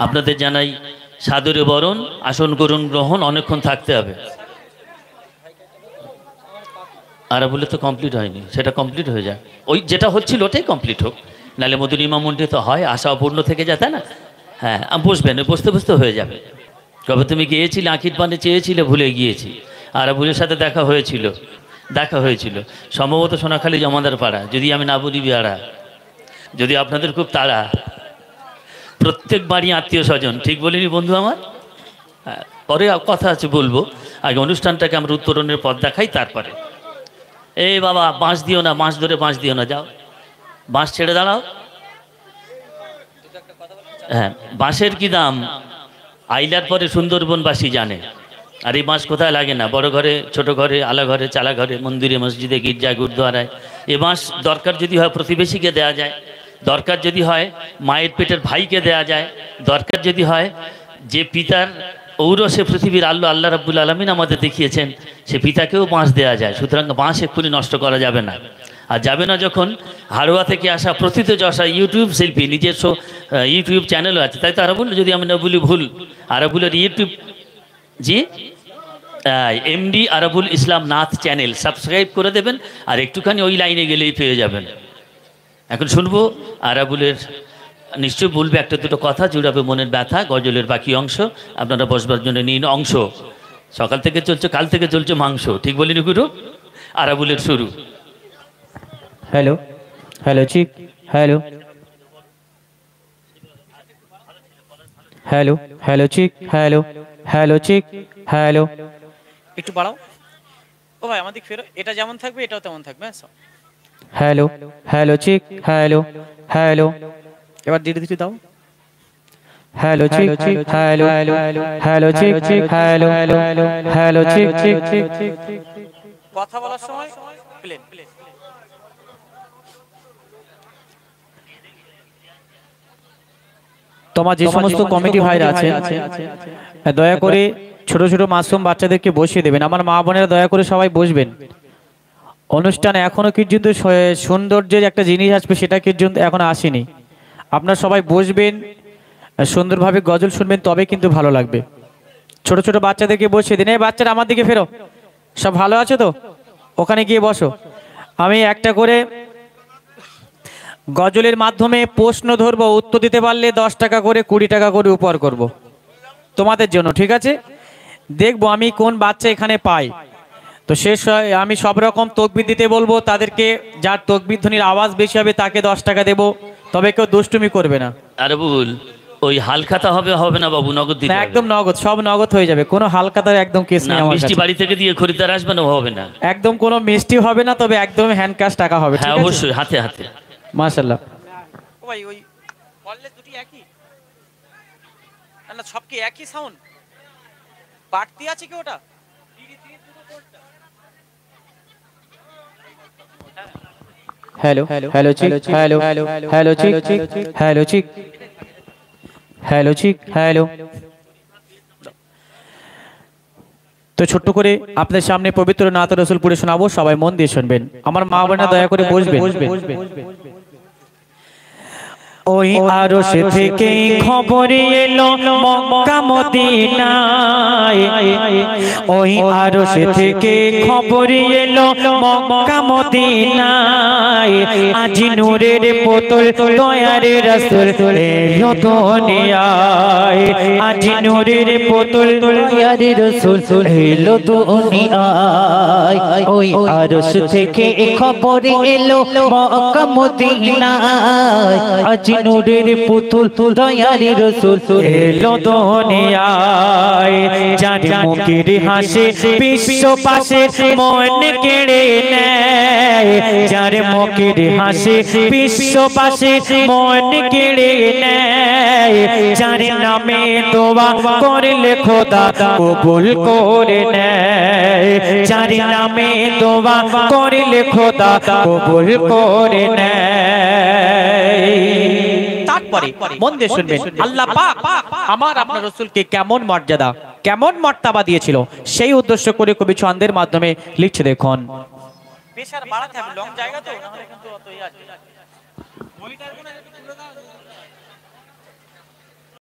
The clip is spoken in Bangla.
আপনাদের জানাই সাদরে বরণ, আসন করুন গ্রহণ, অনেকক্ষণ থাকতে হবে। আর বলে তো কমপ্লিট হয়নি, সেটা কমপ্লিট হয়ে যায়, ওই যেটা হচ্ছিল ওটাই কমপ্লিট হোক, নাহলে মধুরিমা মন্ডে তো হয়, আশা অপূর্ণ থেকে যায়, তাই না? হ্যাঁ, বসবেন, বসতে বসতে হয়ে যাবে। কবে তুমি গিয়েছিলে আঁখির পানে চেয়েছিলে, ভুলে গিয়েছি। আরাবুলের সাথে দেখা হয়েছিল সম্ভবত সোনাখালী জমাদার পাড়া, যদি আমি না বলি বিয়ারা, যদি আপনাদের খুব তাড়া, প্রত্যেক বাড়ি আত্মীয় স্বজন, ঠিক বলিনি বন্ধু আমার? হ্যাঁ, পরে কথা আছে বলবো, আগে অনুষ্ঠানটাকে আমরা উত্তরণের পথ দেখাই, তারপরে এই বাবা বাঁশ দিও না, বাঁশ ধরে বাঁশ দিও না, যাও বাঁশ ছেড়ে দাঁড়াও। হ্যাঁ, বাঁশের কি দাম আইলার পরে সুন্দরবনবাসী জানে। আর এই বাঁশ কোথায় লাগে না, বড় ঘরে, ছোট ঘরে, আলা ঘরে, চালা ঘরে, মন্দিরে, মসজিদে, গির্জায়, গুরুদ্বারায়। এ বাঁশ দরকার যদি হয় প্রতিবেশীকে দেয়া যায়, দরকার যদি হয় মায়ের পেটের ভাইকে দেয়া যায়, দরকার যদি হয় যে পিতার ঔরসে পৃথিবীর আল্লাহ রাব্বুল আলামিন আমাদের দেখিয়েছেন, সে পিতাকেও বাঁশ দেওয়া যায়। সুতরাং বাঁশ এক্ষুনি নষ্ট করা যাবে না। আর যাবে না যখন, হাড়োয়া থেকে আসা প্রথিতযশা ইউটিউব শিল্পী, নিজস্ব ইউটিউব চ্যানেলও আছে, তাই তো আরাবুল, যদি আমি না বলি ভুল, আরাবুলের ইউটিউব, জি এমডি আরাবুল ইসলাম নাথ চ্যানেল সাবস্ক্রাইব করে দেবেন, আর একটুখানি ওই লাইনে গেলেই পেয়ে যাবেন। এখন শুনবো আরাবুলের, নিশ্চয়ই বলবে একটা দুটো কথা, জুড়াবে মনের ব্যথা, গজলের বাকি অংশ। আপনারা বসবার জন্য নিন অংশ। সকাল থেকে চলছে, কাল থেকে চলছে মাংস, ঠিক বলিনি গুরু? আরাবুলের শুরু। হ্যালো হ্যালো চিক, হ্যালো হ্যালো হ্যালো চিক, হ্যালো হ্যালো চিক, হ্যালো। একটু বাড়াও। ও ভাই আমাদের ফেরো, এটা যেমন থাকবে এটাও তেমন থাকবে। হ্যালো হ্যালো চিক, হ্যালো হ্যালো। এবার ধীরে ধীরে দাও। হ্যালো চিক, হ্যালো হ্যালো চিক, হ্যালো হ্যালো চিক। কথা বলার সময় প্লেন। তোমার যে সমস্ত কমিটি ভাইরা আছে, দয়া করে ছোট ছোট মাসুম বাচ্চাদেরকে বসিয়ে দেবেন। আমার মা বোনেরা দয়া করে সবাই বসবেন। অনুষ্ঠানে এখনো কিন্তু সৌন্দর্যের একটা জিনিস আসবে, সেটা কিন্তু এখনো আসেনি। আপনারা সবাই বসবেন, সুন্দরভাবে গজল শুনবেন, তবে কিন্তু ভালো লাগবে। ছোট ছোট বাচ্চাদেরকে বসিয়ে দিন। এই বাচ্চারা আমার দিকে ফেরো, সব ভালো আছে তো? ওখানে গিয়ে বসো। আমি একটা করে গজলের মাধ্যমে প্রশ্ন ধরবো, উত্তর দিতে পারলে 10 টাকা করে, 20 টাকা করে উপহার করব তোমাদের জন্য, ঠিক আছে? দেখবো আমি কোন বাচ্চা এখানে পাই। তো শেষ আমি সব রকম তকবির দিতে বলবো তাদেরকে, যার তকবির ধ্বনির আওয়াজ বেশি হবে তাকে 10 টাকা দেবো, তবে কেউ দুষ্টুমি করবে না। আরাবুল, ওই হালখাতা হবে না বাবু, নগদ দিতে না, হবে। একদম নগদ, সব নগদ হয়ে যাবে, কোনো হালখাতার একদম কেস না, নেই আমার মিষ্টি কাছে। বাড়ি থেকে দিয়ে খরিদ্দার আসবে না, হবে না। একদম কোনো মিষ্টি হবে না, তবে একদম হ্যান্ড ক্যাশ টাকা হবে, ঠিক হ্যাঁ আছে? অবশ্যই, হাতে হাতে। মাশাআল্লাহ। ও ভাই ওই বললে দুটি একই না, সব কি একই সাউন্ড? বাড়তি আছে কি ওটা? হ্যালো হ্যালো চিক, হ্যালো হ্যালো চিক, হ্যালো চিক, হ্যালো চিক, হ্যালো। তো ছোট্ট করে আপনাদের সামনে পবিত্র নাত রাসূল পড়ে শোনাবো, সবাই মন দিয়ে শুনবেন। আমার মা বোনেরা দয়া করে বসবেন। ওই আরশ থেকে খবর এলো মক্কা মদিনায়, ওই আরশ থেকে খবর এলো মক্কা মদিনায়, আজ নূরের বোতল দয়ার রাসূল এলো দুনিয়ায়, আজ নূরের বোতল দয়ার রাসূল এলো দুনিয়ায়, ওই আরশ থেকে খবর এলো মক্কা মদিনায়, আজ নূরের পুতুল দয়ার রাসূল এলো দুনিয়ায়, যার মুখের হাসি বিশ্ব পাশে মন কেড়ে নেয়, যার মুখের হাসি বিশ্ব পাশে মন কেড়ে নেয়, যার নামে দোয়া করলে খোদা কবুল করে নেয়, যার নামে দোয়া করলে খোদা কবুল করে নেয়। তারপরে মন দিয়ে শুনবেন, আল্লাহ পাক আমার আপনার রাসূলকে কেমন মর্যাদা, কেমন মর্তবা দিয়েছিল, সেই উদ্দেশ্য করে কবি ছন্দের মাধ্যমে লিখছে, দেখুন। প্রেসার বাড়াতে হবে, লং জায়গা তো, না হলে কিন্তু অতই আছে। মনিটর কোন একটু তুলে দাও।